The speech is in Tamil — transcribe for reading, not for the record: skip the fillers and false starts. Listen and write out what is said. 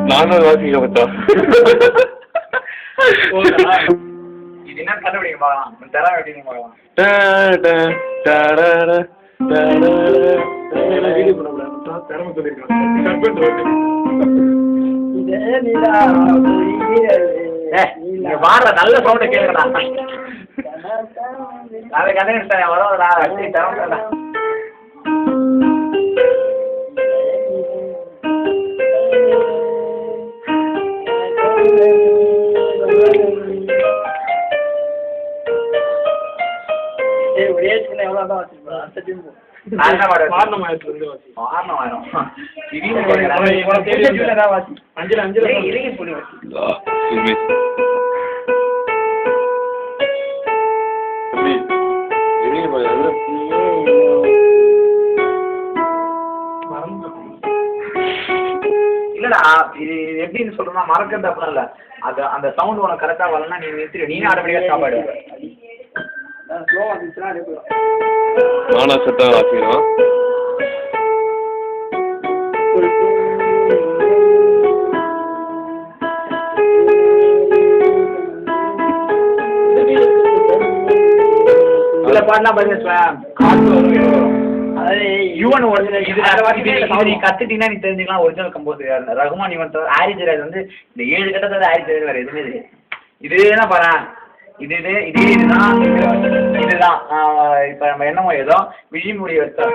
நானும் வாசிக்க மச்சான். இது என்ன கண்டுபிடிக்க பார்க்கலாம். தர வேண்டிய பார்க்கலாம். நல்ல சவுண்ட கேளுங்கடா. அதை கண்டுபிடிச்சேன் வரோம்டா. தரமாட்டா இல்லடா. இது எப்படின்னு சொல்றேன்னா மறக்கிறது அப்படிலாம் இல்ல. அது அந்த சவுண்ட் உனக்கு கரெக்டா வரலன்னா நீ நிறுத்தி நீ ஆட்டோமேட்டிக்கா ஸ்டாப் ஆயிடுவ. நானா செட்டா வாசிக்கிறோம். சில பாட்டுலாம் பாத்தீங்கன்னா அதாவது யுவன் ஒரிஜினல் இது நீ கத்துட்டீங்கன்னா நீ தெரிஞ்சுக்கலாம். ஒரிஜினல் கம்போசர் ரகுமான் யுவன் ஹாரிஸ் ஜெயராஜ் வந்து இந்த 7 கட்டத்தோட ஹாரிஸ் ஜெயராஜ் வேற எதுவுமே தெரியாது. இதுதான் பாரு. இதுதான் இப்ப நம்ம என்னமோ ஏதோ விழிமுடி வச்சா